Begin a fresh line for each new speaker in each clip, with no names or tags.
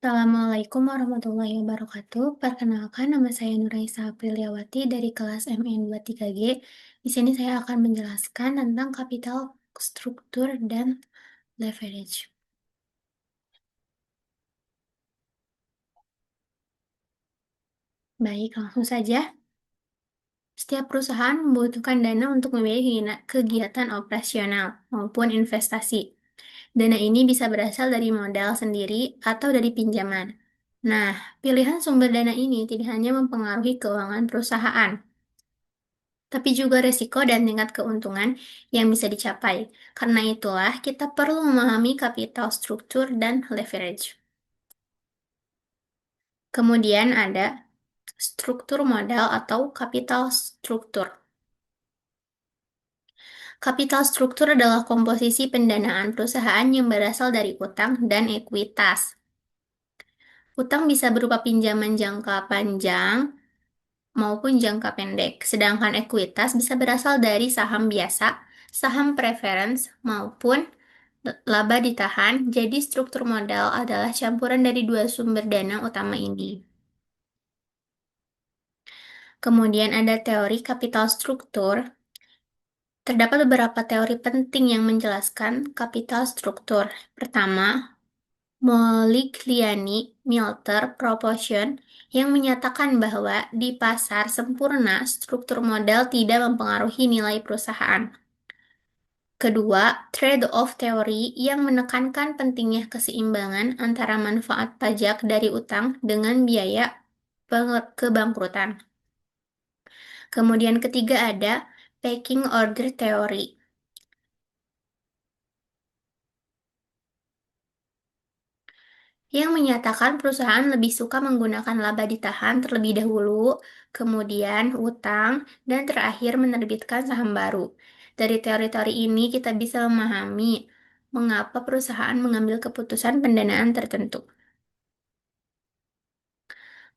Assalamualaikum warahmatullahi wabarakatuh. Perkenalkan, nama saya Nuraisa Apriliawati dari kelas MN23G. Di sini saya akan menjelaskan tentang kapital struktur dan leverage. Baik, langsung saja. Setiap perusahaan membutuhkan dana untuk membiayai kegiatan operasional maupun investasi. Dana ini bisa berasal dari modal sendiri atau dari pinjaman. Nah, pilihan sumber dana ini tidak hanya mempengaruhi keuangan perusahaan, tapi juga resiko dan tingkat keuntungan yang bisa dicapai. Karena itulah, kita perlu memahami kapital struktur dan leverage. Kemudian ada struktur modal atau kapital struktur. Kapital struktur adalah komposisi pendanaan perusahaan yang berasal dari utang dan ekuitas. Utang bisa berupa pinjaman jangka panjang maupun jangka pendek, sedangkan ekuitas bisa berasal dari saham biasa, saham preference, maupun laba ditahan. Jadi struktur modal adalah campuran dari dua sumber dana utama ini. Kemudian ada teori kapital struktur. Terdapat beberapa teori penting yang menjelaskan kapital struktur. Pertama, Modigliani-Milter proportion yang menyatakan bahwa di pasar sempurna struktur modal tidak mempengaruhi nilai perusahaan. Kedua, trade-off teori yang menekankan pentingnya keseimbangan antara manfaat pajak dari utang dengan biaya kebangkrutan. Kemudian ketiga ada pecking order teori yang menyatakan perusahaan lebih suka menggunakan laba ditahan terlebih dahulu, kemudian utang, dan terakhir menerbitkan saham baru. Dari teori-teori ini kita bisa memahami mengapa perusahaan mengambil keputusan pendanaan tertentu.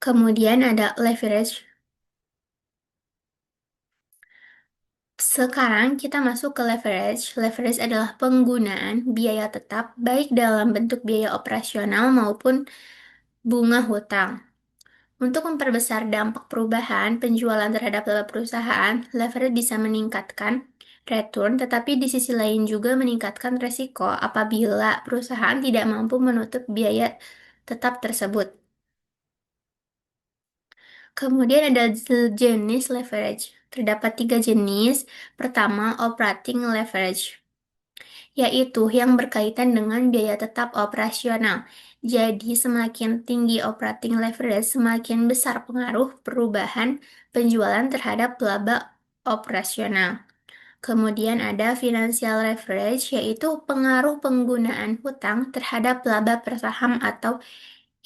Kemudian ada leverage. Sekarang kita masuk ke leverage. Leverage adalah penggunaan biaya tetap baik dalam bentuk biaya operasional maupun bunga hutang. Untuk memperbesar dampak perubahan penjualan terhadap laba perusahaan, leverage bisa meningkatkan return, tetapi di sisi lain juga meningkatkan resiko apabila perusahaan tidak mampu menutup biaya tetap tersebut. Kemudian ada jenis leverage. Terdapat tiga jenis. Pertama, operating leverage, yaitu yang berkaitan dengan biaya tetap operasional. Jadi, semakin tinggi operating leverage, semakin besar pengaruh perubahan penjualan terhadap laba operasional. Kemudian ada financial leverage, yaitu pengaruh penggunaan hutang terhadap laba per saham atau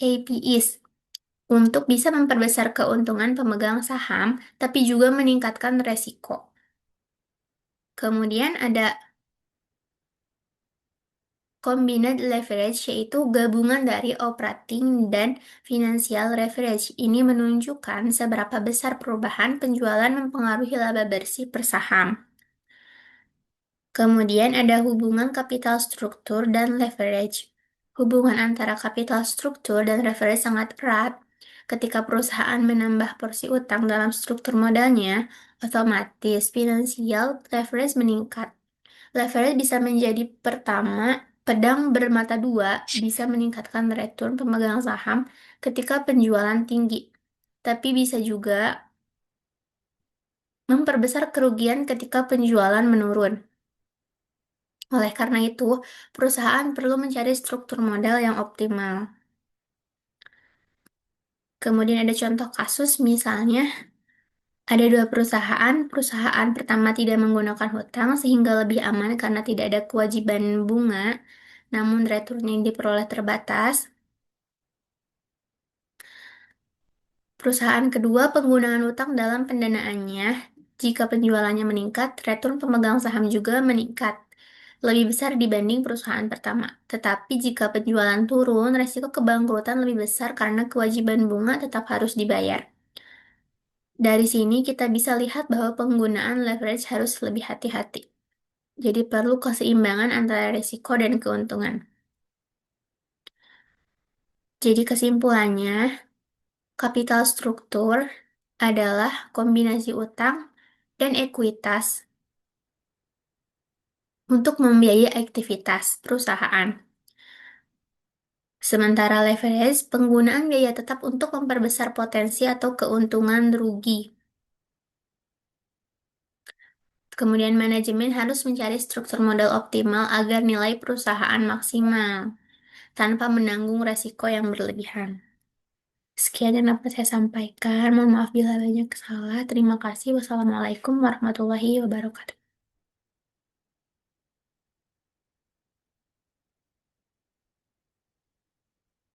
APIs untuk bisa memperbesar keuntungan pemegang saham, tapi juga meningkatkan resiko. Kemudian ada combined leverage, yaitu gabungan dari operating dan financial leverage. Ini menunjukkan seberapa besar perubahan penjualan mempengaruhi laba bersih per saham. Kemudian ada hubungan kapital struktur dan leverage. Hubungan antara kapital struktur dan leverage sangat erat. Ketika perusahaan menambah porsi utang dalam struktur modalnya, otomatis financial leverage meningkat. Leverage bisa menjadi pertama, pedang bermata dua, bisa meningkatkan return pemegang saham ketika penjualan tinggi, tapi bisa juga memperbesar kerugian ketika penjualan menurun. Oleh karena itu, perusahaan perlu mencari struktur modal yang optimal. Kemudian ada contoh kasus, misalnya ada dua perusahaan. Perusahaan pertama tidak menggunakan hutang sehingga lebih aman karena tidak ada kewajiban bunga, namun return yang diperoleh terbatas. Perusahaan kedua penggunaan utang dalam pendanaannya. Jika penjualannya meningkat, return pemegang saham juga meningkat, lebih besar dibanding perusahaan pertama. Tetapi jika penjualan turun, resiko kebangkrutan lebih besar karena kewajiban bunga tetap harus dibayar. Dari sini kita bisa lihat bahwa penggunaan leverage harus lebih hati-hati. Jadi perlu keseimbangan antara risiko dan keuntungan. Jadi kesimpulannya, kapital struktur adalah kombinasi utang dan ekuitas untuk membiayai aktivitas perusahaan. Sementara leverage, penggunaan biaya tetap untuk memperbesar potensi atau keuntungan rugi. Kemudian manajemen harus mencari struktur modal optimal agar nilai perusahaan maksimal, tanpa menanggung resiko yang berlebihan. Sekian yang dapat saya sampaikan. Mohon maaf bila banyak salah. Terima kasih. Wassalamualaikum warahmatullahi wabarakatuh.